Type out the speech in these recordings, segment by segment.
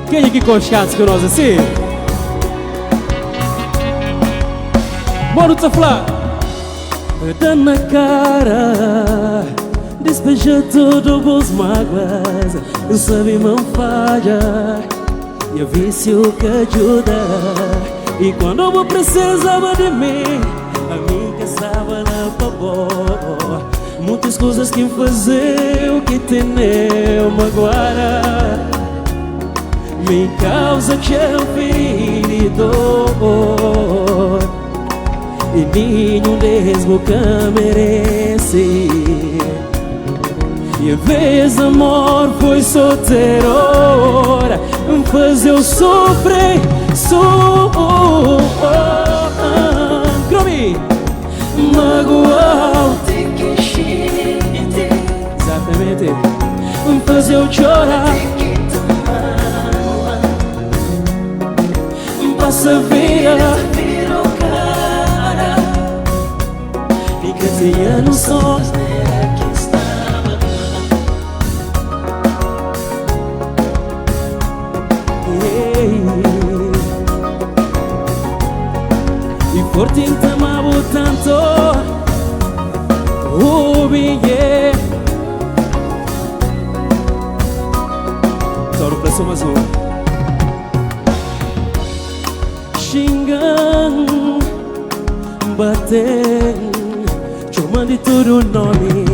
Quem é que conchados com nós assim? Bora te falar. Dá na cara, despeja tudo os mágoas. Eu sabe não falha, e eu vício que ajuda. E quando eu precisava de mim, a mim que estava na favor. Muitas coisas que fazer o que tem magoara me causa que eu vi dor. E nenhum deles nunca merece. E a vez amor foi solteiro, faz eu sofrer, Gromi, magoar, exatamente, faz eu chorar, passa a vida, fica dia no sol. E por ti te amavo tanto, oh bien. Toro presso mais um. Xingam, batem, chamando de tudo nome.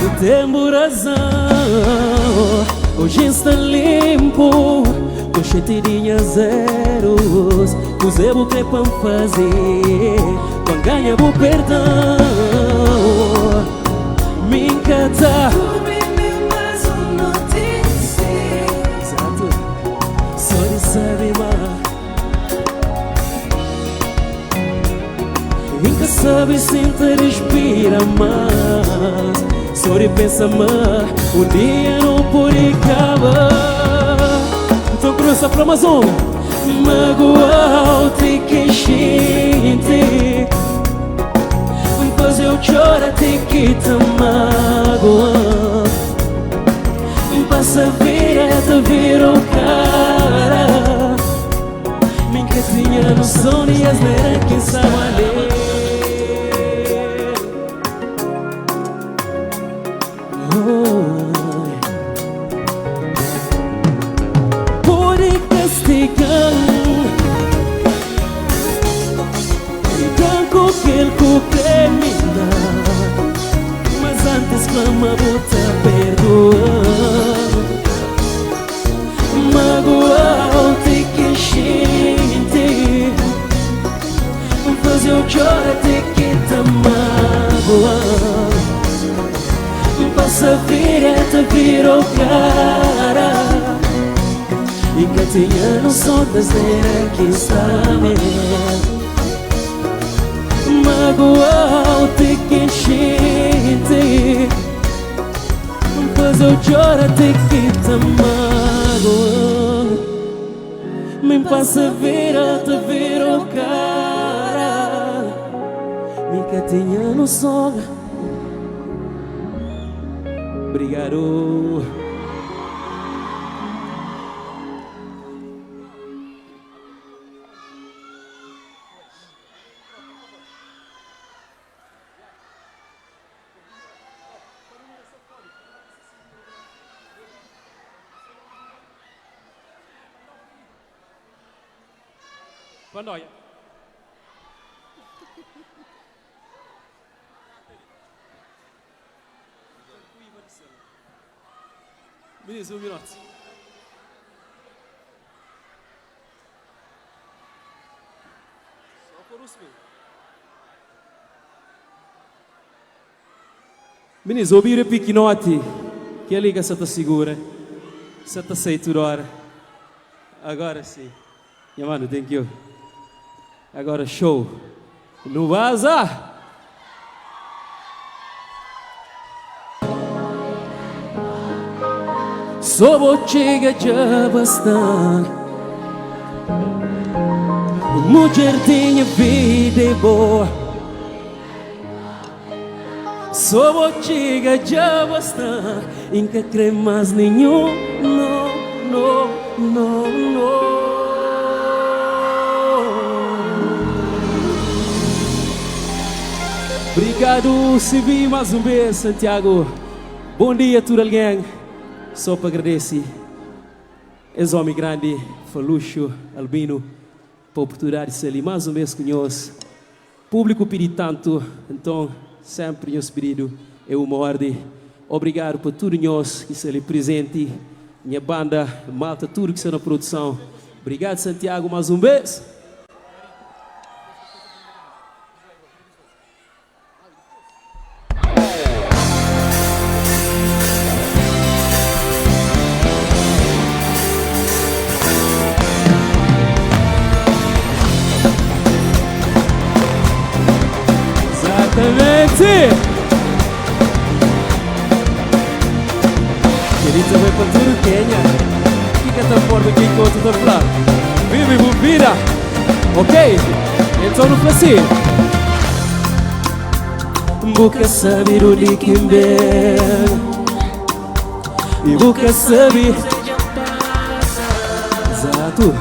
O tempo razão, hoje está limpo. Com cheirinha zeros, o zebo que pra fazer, quando ganha o perdão, me encanta. Exato, só de saber mais, nunca sabe se te respira mais, só de pensar mais, o dia não pode acabar. Então começa pra Amazônia. Magoar-te que gente, faz eu chorar-te que te magoar. Passa a vida, te vira o cara. Minha casinha no sono e as neiras que sabe ler. Aquele que me dá, mas antes clama bota perdoar. Magoar-te que gente, faz eu chorar-te que te magoar. Passa a vida, te vira o cara. E que tinha no som das neiras que está mesmo. Magoar-te que gente, faz eu chorar-te que te magoar. Me passa a vida, te vira o cara. Me catinha no sol. Obrigado. Pandoia. Beleza, 1 minuto. Só por uns minutos. Beleza, ouvir a piquinote. Que liga se te segura. Se te aceitar. Agora sim. Yeah, mano, thank you. Agora show. No vaza. Só vou chegar já bastante. Mulher tinha vida boa. Só vou chegar já bastante. Nunca crê mais nenhum, não, não. não, não. Obrigado, Sibi, mais uma vez, Santiago. Bom dia a todo alguém. Só para agradecer. És homem grande, Falucho, Albino, para a oportunidade de ser ali mais uma vez conosco. Público pedi tanto, então sempre nosso pedido é uma ordem. Obrigado por tudo nós que estão ali presente. Minha banda, malta, tudo que está na produção. Obrigado, Santiago, mais uma vez. Exatamente! Querido também para tudo Kenya. Fica essa forma aqui que eu estou a falar. Vive, vida! Ok? Então no placer. Boca saber o de quem vem. E boca saber. Exato.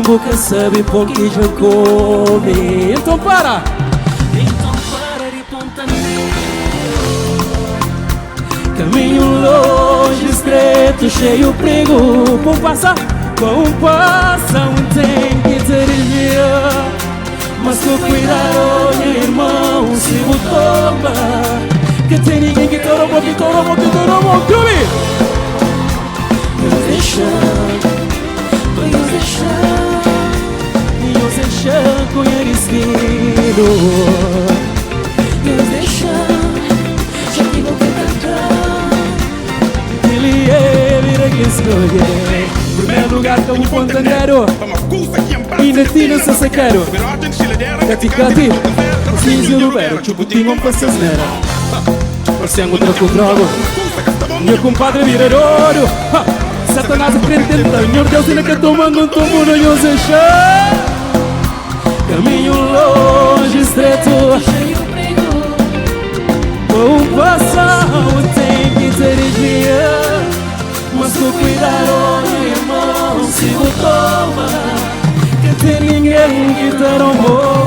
Boca saber por que já come. Então para! Caminho longe, estreito, cheio perigo. Com passa, tem que te desviar. Mas com cuidado, meu irmão, se o toma. Que tem ninguém que toma, que toma, que toma, que toma. Eu deixar com ele esquino. Eu deixar. Primeiro lugar como fontaneiro ainda tinha se sequeiro Cati, cinzio do vero Chuputinho um passageiro Parecendo outra com droga Meu compadre viradouro Satanás acredita Meu Deus ainda que tomando um tombo no eu deixar Caminho longe, estreito Com passar tem que te desviar Mas com cuidado, meu irmão, se o toma Que tem ninguém que te arrumou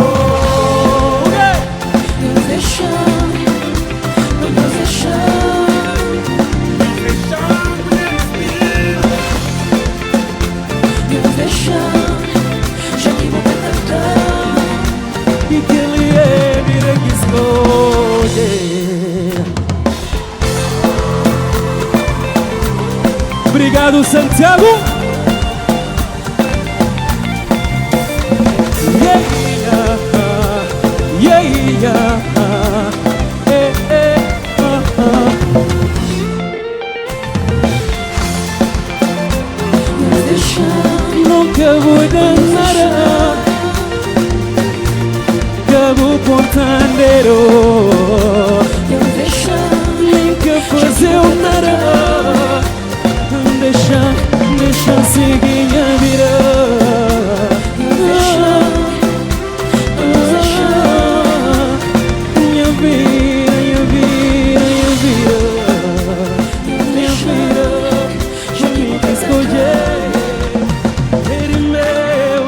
Deus deixa já que vou tentar E que ele é vira que escolhe Obrigado, Santiago. Yeah, yeah, Nunca vou dar nada. Cabo pontaneiro. Nunca fazer nada. Deixa seguir a vida Minha vida Já me escolher Ele meu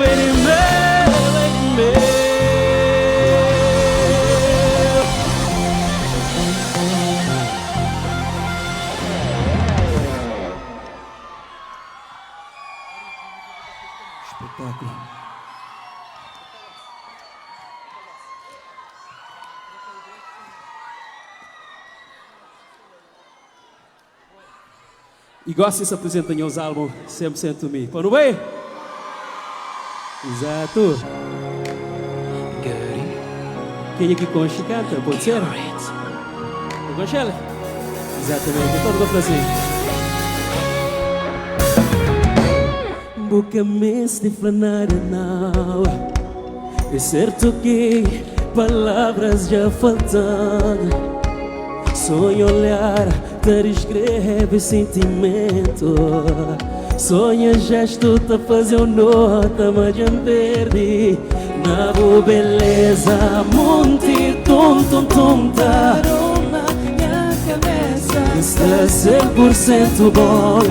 Espetáculo. E gosto de se apresentar em os álbuns 100% me. Pode bem? Exato. Quem é que concha canta? Pode ser? Concha ela? Exatamente. Todo mundo assim. Boca mês de flanada não. É certo que palavras já faltam. Sonho olhar, te descreve sentimento. Sonha gesto, te fazer nota, mas já perdi. Na boa beleza, monte tonta. Minha cabeça está 100% boa.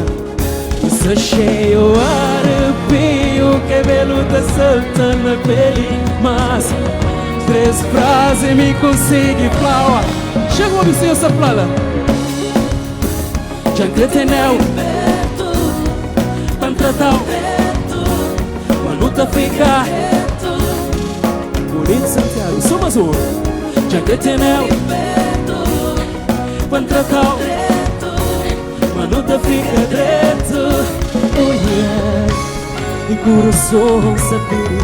Isso cheio, arrepio, cabelo tá saltando na pele. Mas 3 frases me consegue falar. Chega uma vizinha essa plala. Já entreteneu Pantratão Manuta fica Bonito Santiago, só mais um. Já entreteneu Pantratão Manuta fica direto. Oh yeah. E coração sapere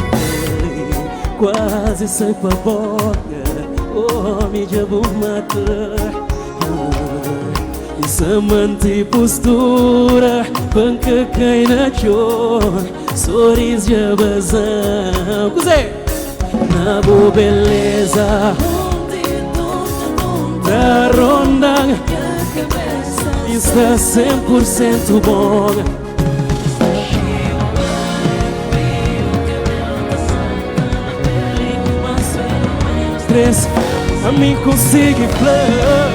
quase sai pra boca. Oh, me diabo mata. Isso mantém postura, banca cai na chor, sorriso de abazão. Cozê! Na boa beleza da ronda está 100% bom. Três, a mim consigo flow.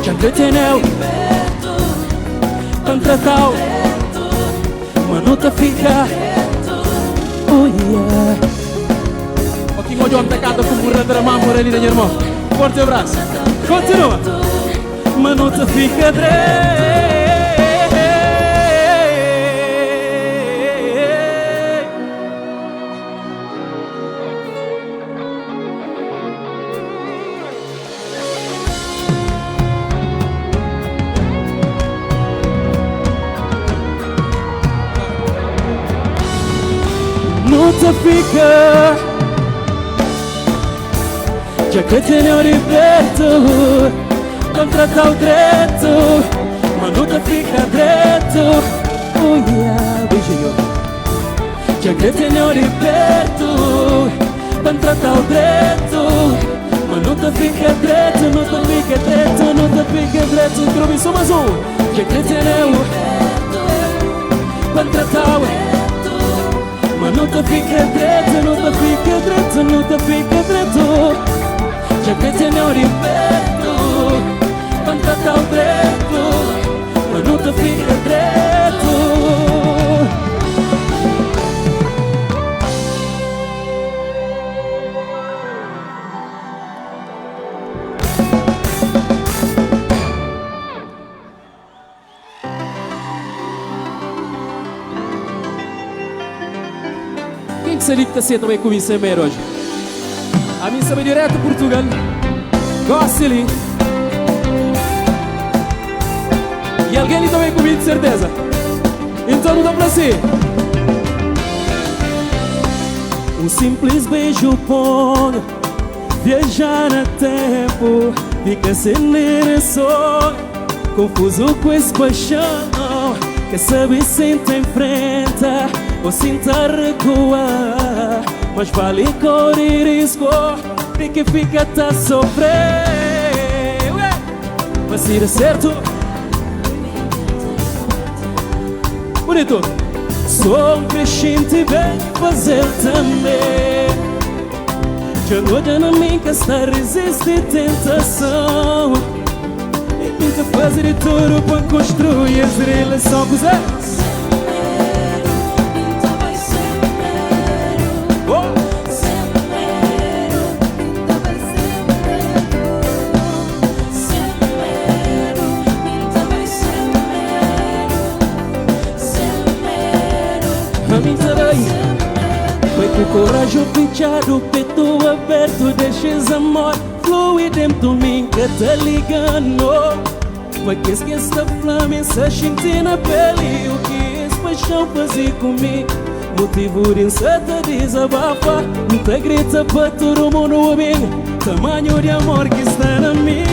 Já entreteneu Pantratão Manuta fica. Oh yeah. Aqui onde eu pecado com burra da mamãe ali, meu irmão. Forte abraço. Continua. Manuta fica direto. Manuta fica. Já que tenho liberto Pantratão direto. Manuta fica direto. Oh yeah, beijinho. Já que tenho liberto Pantratão direto. Manuta fica direto. Manuta fica direto. Manuta fica direto. Groove, só mais um. Já que tenho Pantratão Manuta fica direto. Manuta fica direto. Manuta fica direto. Já que tenho liberto Pantratão direto. Manuta fica direto. Quem que seria que está sendo também com isso hoje? A mim sabe direto Portugal. Gosto-lhe. E alguém ali também comigo de certeza. Então não dá pra si. Um simples beijo pode viajar no tempo. Fica sem direção, confuso com esse paixão. Quer saber se te enfrenta ou se te recuar. Mas vale correr risco de que fica a sofrer. Mas se der certo, bonito. Sou um crescente bem fazer também. Já não na mim que está resiste tentação. E tenta fazer de tudo para construir as relações. Foi com coragem fechado, peito aberto, deixes amor fluir dentro de mim que tá ligando. Foi que esquece a flama, essa gente na pele. O que esse paixão fazia comigo? Motivo de inseta desabafa. Não te grita para todo mundo ouvir tamanho de amor que está na mim.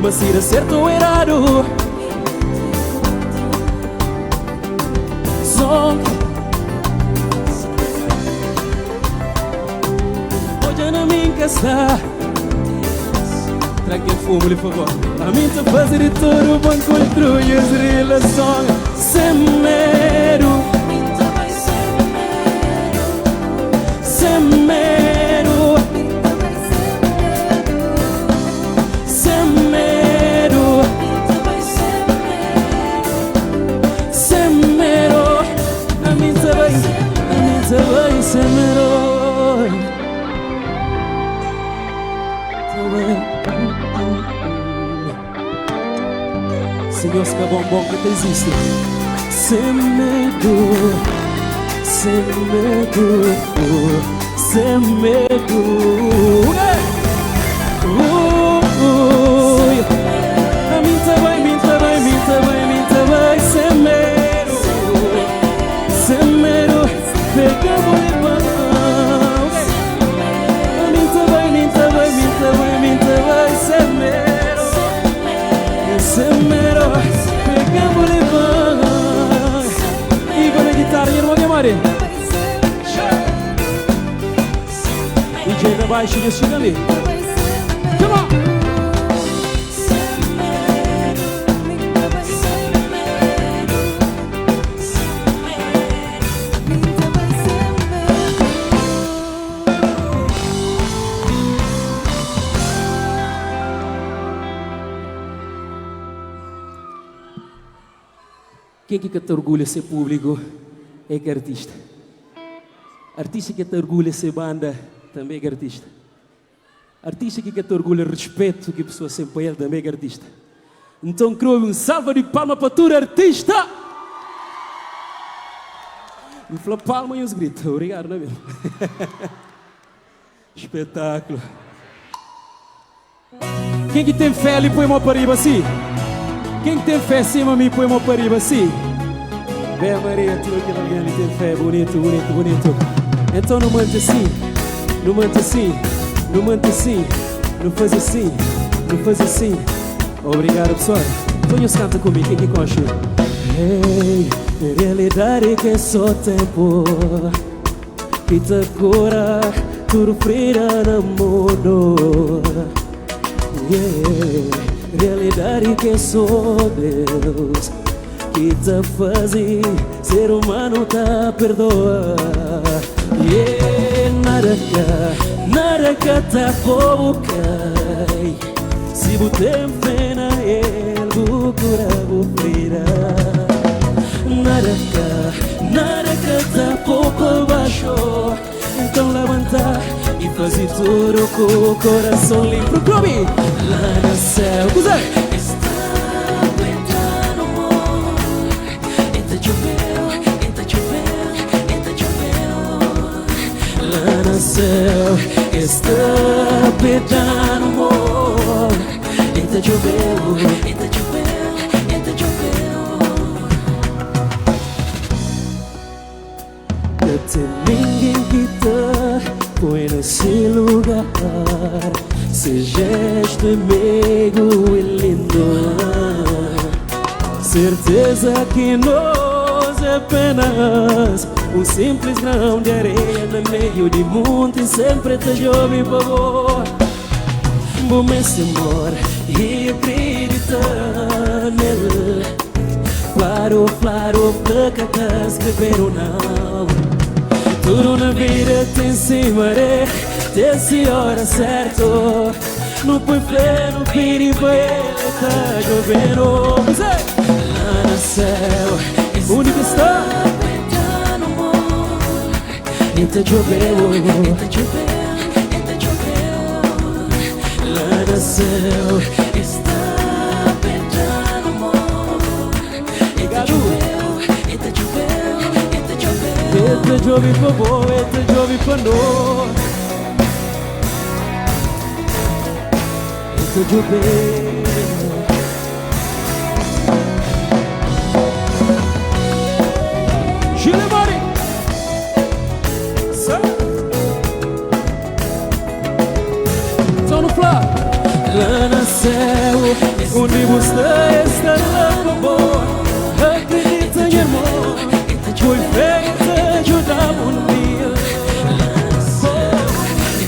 Mas se der certo ou errado, hoje na minha casa. Traga fumo, por favor. A mim te fazer de tudo para construir as relações. Sem medo, sem medo, sem medo. Senhor, se bom que existe. Sem medo, sem medo, sem medo. A mim também, sem medo, sem medo, pegamos de mão. A mim também, sem medo, sem medo, pegamos de mão. E com a guitarra, irmão de Mari. DJ da baixinha chega ali. Come on! Quem que te orgulha ser público é que é artista. Artista que te orgulha ser banda também é artista. Artista que te orgulha respeito que a pessoa sempre ele também é artista. Então crou um salva de palma para tu artista. Me fala palma e os gritos. Obrigado, não é mesmo? Espetáculo. Quem que tem fé ali põe mão para riba assim? Quem tem fé cima me põe mão para riba assim? Bem Maria, tu que ali tem fé, bonito, bonito, bonito. Então não mante assim, não mante assim, não mante assim, não faz assim, não faz assim. Obrigado pessoal. Então canta comigo, quem que concha? Hey, realidade que é só tempo que te cura, tudo freira no mundo. Yeah. Realidade que sou Deus que te faz ser humano te perdoa. Nada que te provoque. Se você pena ele cura bufira. Nada que te pouco baixo. Então levanta e faz tudo com o coração limpo. Clube lá no céu. Está ventando amor. Entra chovendo. Lá no céu está ventando amor. Entra chovendo. Não tem ninguém que te põe nesse lugar. Seu gesto é meigo e lindo. Certeza que nós é apenas um simples grão de areia no meio de mundo e sempre te chove por favor. Bom esse amor e acredita nele. Claro, placa que escreveram não. Tudo na vida tem maré, tem hora certo. Não põe fé, não pire pra ele, tá chovendo. Lá no céu, onde está? Entra chovendo. Lá no céu, Está ventando amor. Entra chovendo. Entra chove pra boa, entra chove pra nós. Entra chovendo. Gile Mari. Então no flá. Lá no céu, onde você está lá pra boa. Acredita em amor. Foi feita ajudar no dia.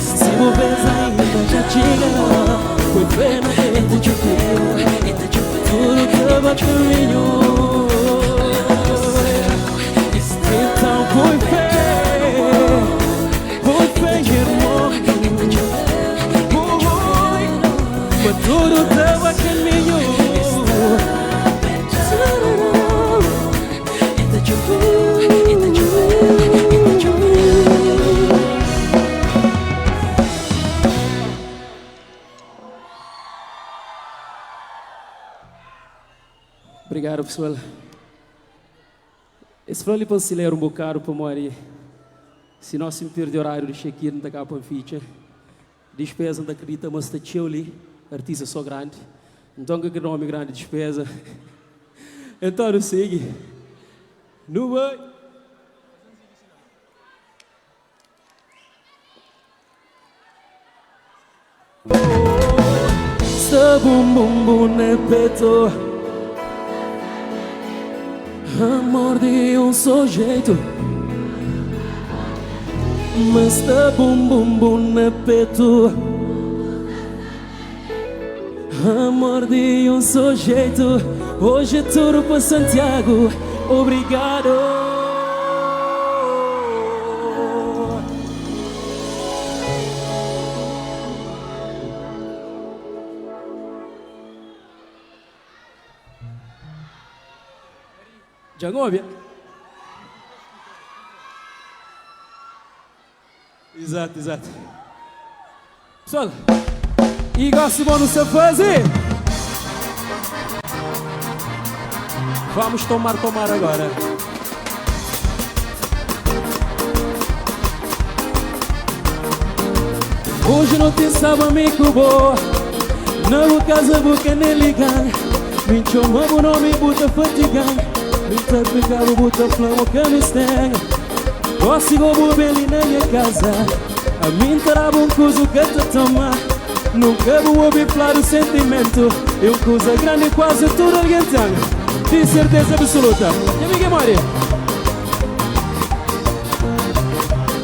Se você ainda já tinha, foi pena dentro de tudo que bate caminho. Então foi fé, irmão. Mas tudo que bate caminho. Obrigado, pessoal. Esse foi ali para acelerar um bocado para morrer. Se nós se perder o horário de check-in da capa ficha, despesa não acredita, mas está cheio ali, artista só grande. Então, que nome grande despesa. Então, não segue. Não vai. Sta bum bum bum ne peito. Amor de sujeito. Mas sta bum bum bum ne peito. Amor de sujeito. Hoje é tudo para Santiago. Obrigado. Jangovia. Exato, exato. Pessoal, e gosto bom no seu fazer. Vamos tomar agora. Hoje não te sabe amigo boa. Não casa boca nem ligar. Me chama o nome buta fatigar. Me tá pegando buta flama que me estega. Gosto de beber na minha casa. A mim terá bom coisa que te toma. Nunca vou ouvir falar o sentimento. Eu coisa grande quase tudo alguém tem. De certeza absoluta. E amiga Maria?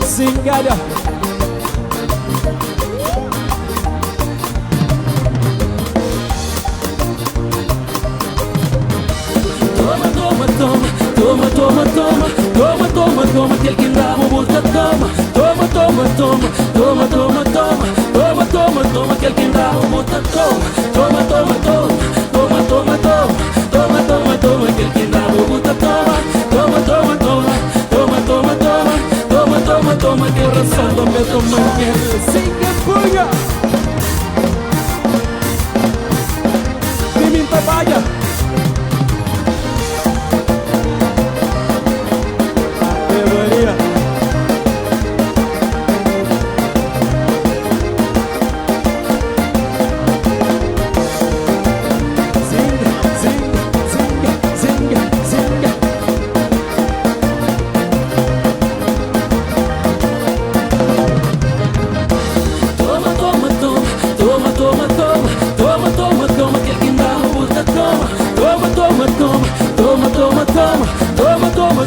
Sim, galera. Toma, toma, toma. Toma, toma, toma. Toma, toma, toma. Aquele que dá uma multa, toma. Toma, toma, toma. Toma, toma, toma. Toma, toma, toma. Aquele que dá uma multa, toma. Toma, toma, toma. Toma, toma, toma. Toma, toma, toma, aquele que dá uma multa, toma. Toma, toma, toma. Toma, toma, toma. Toma, toma, toma, aquele que dá uma multa, toma. Singapunha. Pimenta baia.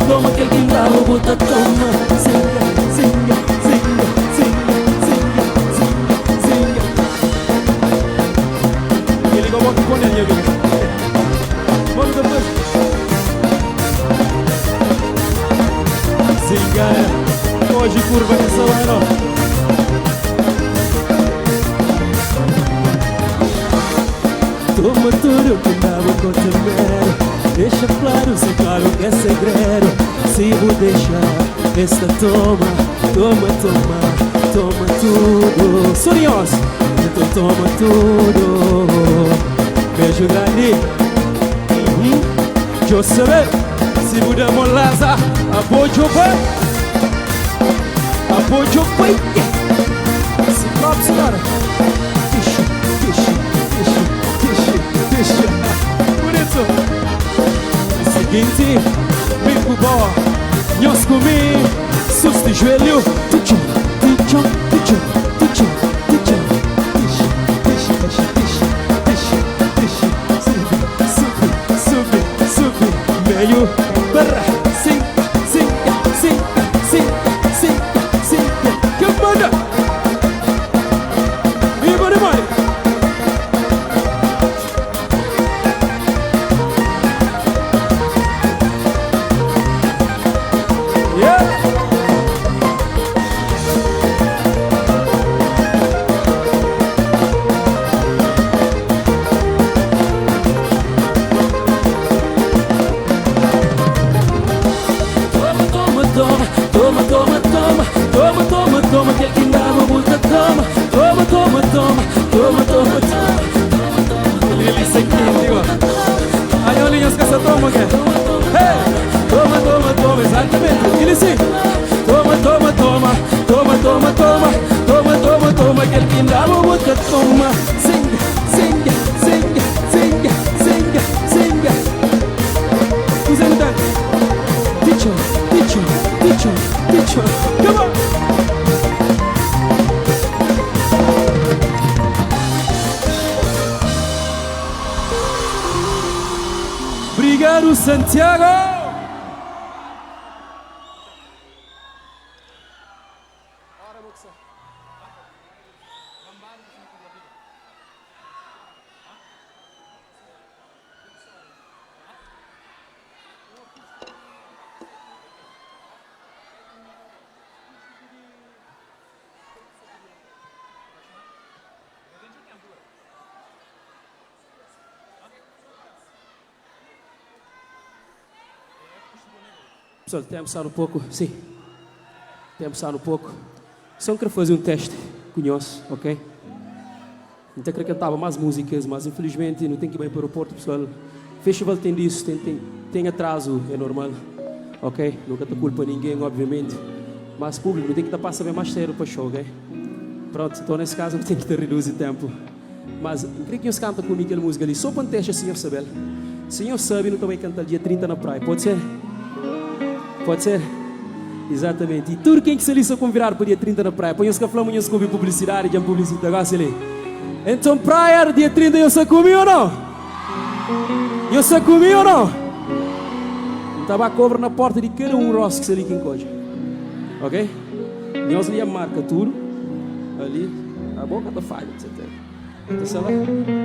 Toma, aquele que dá o bota, toma. Zinga, zinga, zinga, zinga, zinga, zinga, zinga. Ele igual boca com ele, amiga. Vamos depois. Zinga, hoje curva nessa hora. Toma tudo que dá o cotovelo. Deixa claro, se claro que é segredo. Se vou deixar esta toma, toma, toma, toma tudo. Sonhos, então toma tudo. Beijo grande. Eu saber se muda molaza. Apoio bem, apoio bem. Se clap, senhora. Deixa, deixa, deixa, deixa, deixa. Bonito. Seguinte, bico bom, nós comi, susto joelho, tuchum, tuchum, tuchum, tuchum, tuchum, deixa, deixa, deixa, deixa, deixa, deixa, sube, sube, sube, sube, meio, barra, sim, sim, sim, sim, sim, sim, que manda, e bora, bora. Toma, aquele que dá uma multa, toma. Toma, toma, toma. Toma, toma, toma. Ele sem que, ó. Aí, olhinhas, caçadores. toma, que hey! Toma, exatamente. Ele sim. Toma, que ele ainda não boca, toma. Zinga. Usando Teacher, come on. Obrigado, Santiago. Pessoal, tem a passar um pouco, sim. Tem a passar um pouco. Só quero fazer um teste com nós, ok? Então quero cantar mais músicas, mas infelizmente não tem que ir bem para o aeroporto, pessoal. O festival tem disso, tem atraso, é normal, ok? Nunca te culpa ninguém, obviamente. Mas o público não tem que estar saber mais sério para o show, ok? Pronto, então nesse caso não tem que reduzir o tempo. Mas eu queria que nós canta comigo aquela música ali, só para um teste, Senhor Sabel. Senhor sabe, não também cantar dia 30 na praia, pode ser? Pode ser? Exatamente. E tudo quem que se lista convidar para o dia 30 na praia. Põe os caflamos com publicidade, já publicidade, agora ali. Então, praia, dia 30, eu sei comigo ou não? Eu sei comigo ou não? Estava a cobra na porta de cada rosto que se ali quem coja. Ok? Nós ali a marca tudo. Ali, a boca está falha, etc. Então, lá?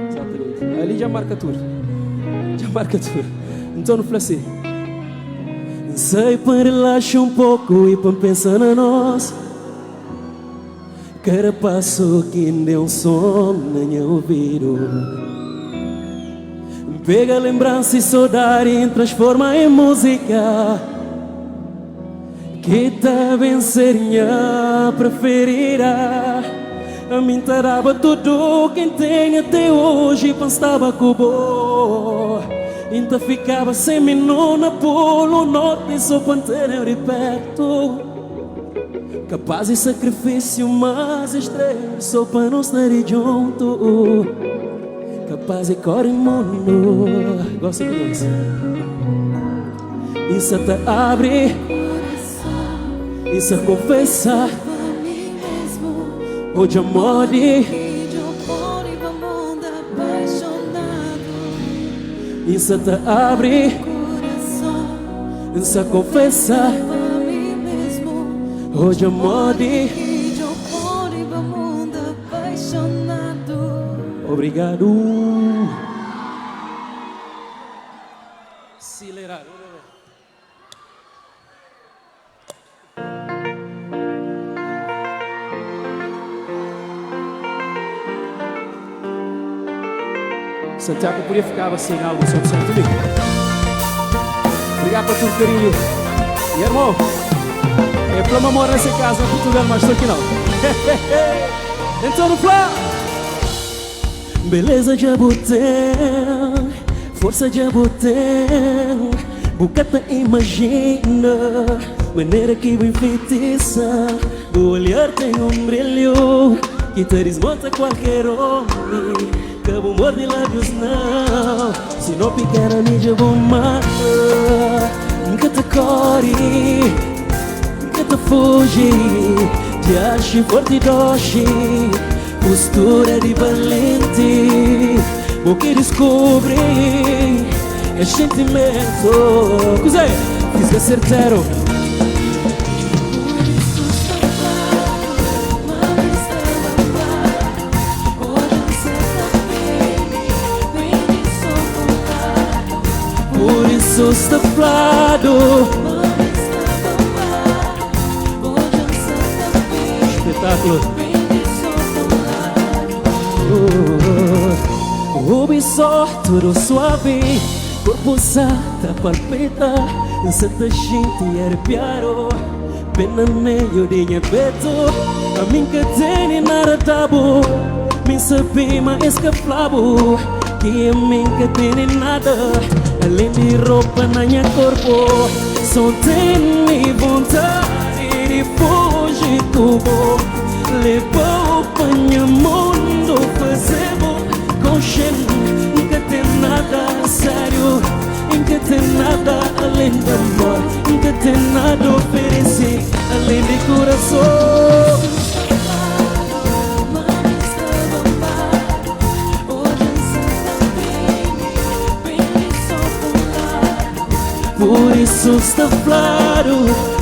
Exatamente. Ali já marca tudo. Já marca tudo. Então, não fala assim. Sai para relaxar um pouco e para pensar na nós. Cada passo que deu um som na minha ouvido. Pega lembrança e saudade e transforma em música. Que também seria preferida. A mim tarava tudo quem tem até hoje pensava que bom. Então ficava sem mim no polo norte só para ter de perto. Capaz de sacrifício mais extremo só para não estar junto. Capaz de correr mundo. Gosta de isso? Isso te abre, isso confessa. Hoje amor isso te abre, isso confessa. Hoje amor obrigado. Acelerar. Santiago podia ficar sem algo só de comigo. Obrigado por tudo, carinho. E irmão, é pela amor nessa casa, não Portugal, mas estou aqui não. Então no flá. Beleza de botão, força de botão. Bucata imagina, maneira que me enfeitiça. O olhar tem brilho que te desmonta qualquer homem. Cabo amor de lábios não. Se não picar a mídia vou matar. Nunca te corre, nunca te fugi. Te acho forte e doce. Postura de valente. O que descobre é sentimento. Cos'è? Fica certeiro. Sou estafado. Espetáculo. Ubisoft, tudo suave. Corpo sata, palpita. Santa gente arrepiado. Pena meio de minha peito. A mim que tem nada tabu. Me sabe, mas escapado. que a mim que tem nada, além de roupa na minha corpo. Só tenho vontade de fugir do bom. Levou para o mundo, fazemos com gente. Nunca tem nada sério, nunca tem nada além de amor. Nunca tem nada a oferecer além de coração. Por isso está claro,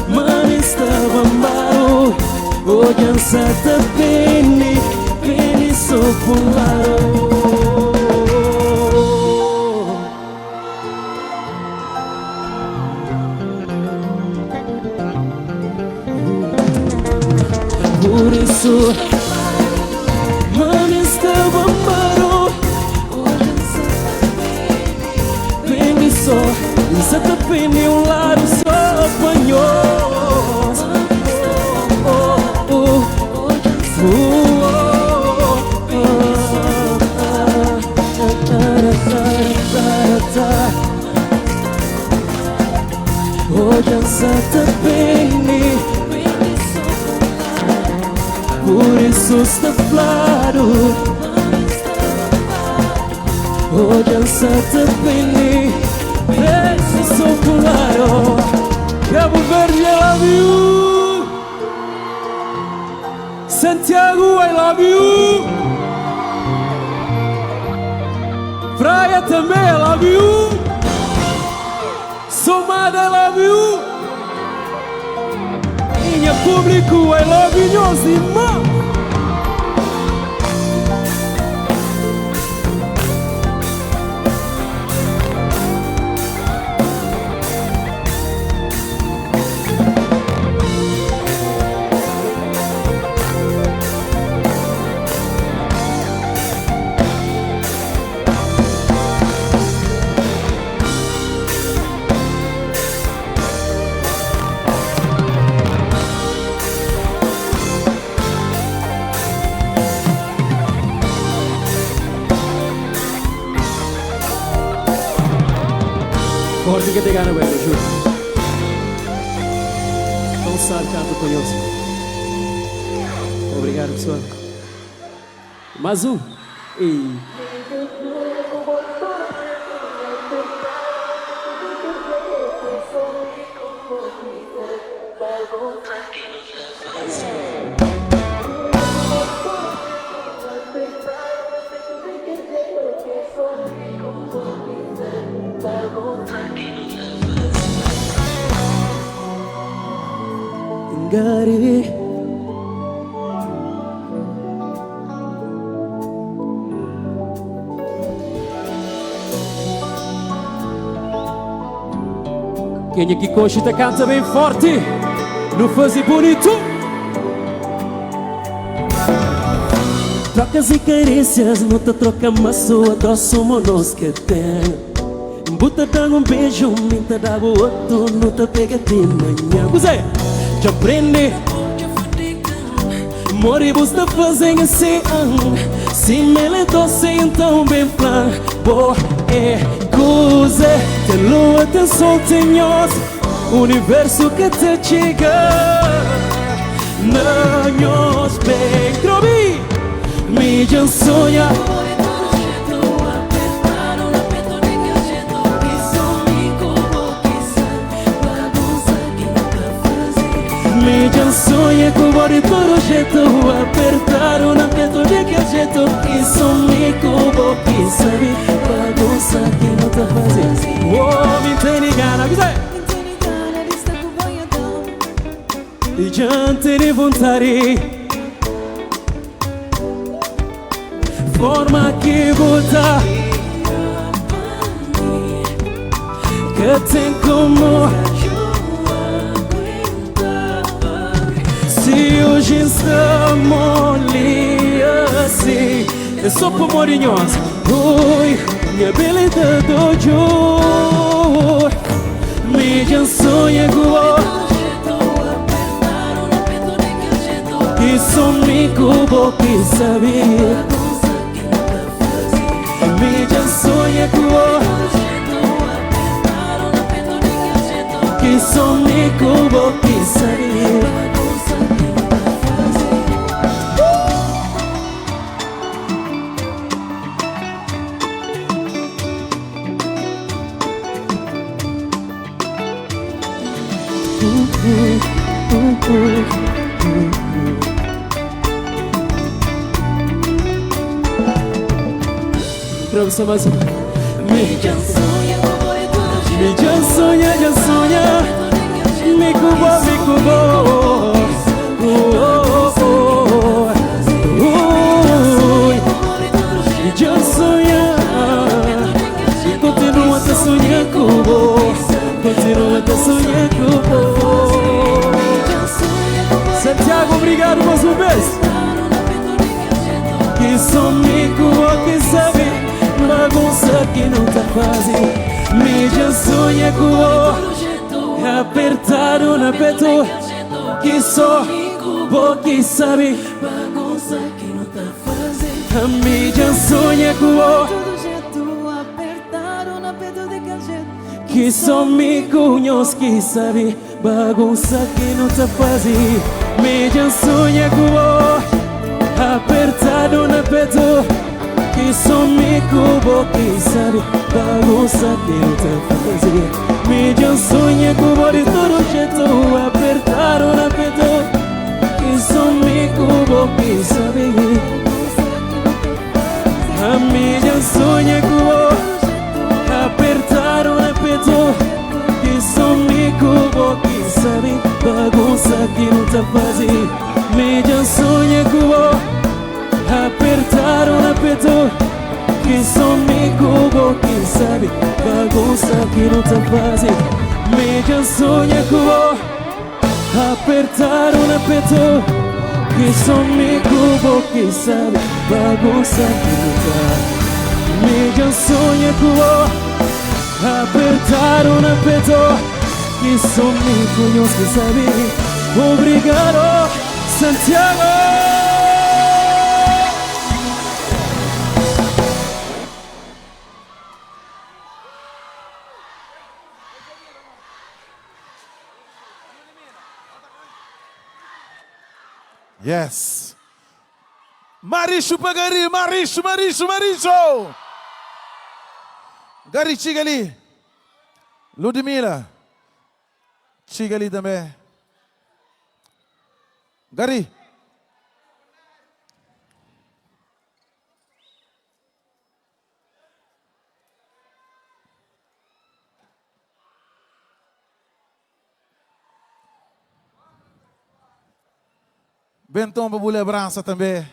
mano, estava amado. Hoje está bem, bem só pulado. Por isso, mano, estava amado. Bem só. Você tá pedindo um lado só apanhou. Hoje você tá bem, por isso está claro. Hoje você tá bem. Esse sou claro. Cabo Verde, I love you. Santiago, I love you. Praia também, I love you. Somada, I love you. Minha público, I love you, meus irmãos. Forte que te gana, velho, juro. Não sabe canto conosco. Obrigado, pessoal. Mais um. E... Gari. Quem aqui coxita canta bem forte, não faz bonito. Trocas e carícias, não te troca mas sua dó somos nós que tem. Buta dando beijo, minta dá o outro, não te pega de manhã. Cusé, já aprende. Moribus tá fazendo assim. Se me lhe doce, então bem plan. Boa é coisa, te lua, te sol, te nós. Universo que te chega. Não nos bem, Grobi. Me já sonha. Me já sonha com o body todo jeito. Apertaram na peito de que jeito. E somico vou que sabe. Bagunça que não tá fazendo. Oh, me tem gana, Guzé. E diante de vontade. Forma que botar. Que tem como. Se hoje estamos ali assim. É só por morinhos. Oi, minha beleza do jogo. Me já sonha com e somigo vou que sabia. Me já Kram sama sama. Mídia sonha com boi todo jeito. Mídia sonha. Me cubo. Mídia sonha. Continua a sonhar cubo. Continua a sonhar cubo. Santiago, obrigado mais uma vez. Que só me cubo, que sabe bagunça que não tá fazendo. Mídia sonha cubo. Apertado na peito. Que só que sabe Bagunça que não tá fazendo. a mídia sonha cubo. Todo jeito apertado na peito de jeito. Que só me conhece, que sabe bagunça que não tá fazendo. Mídia sonha cubo. Apertado na peito. Que só me cubo, que sabe bagunça que não tá fazendo. Mídia sonha cubo de todo jeito. Apertado na peito. Que só me cubo, que sabe. A mídia sonha cubo. Apertaram na peito. Que só me cubo, que sabe bagunça que não tá fazendo. Mídia sonha cubo. Apertaram na peito. Que só me cubo, que sabe bagunça que não tá fazendo. Mídia sonha cubo. Apertaram na peito. Que só me cubo, que sabe bagunça que não tá. Mídia sonha cubo. Apertaram na peito. Que só me conhece, que sabe. Obrigado, Santiago. Yes. Maricho para Gari, Maricho. Gari, Chigali. Ludmila. Chigali também. Gari. Benton para Bulé Brança também.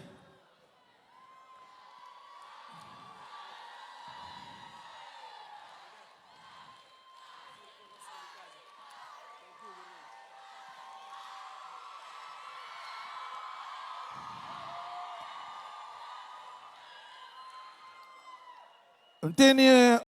Tem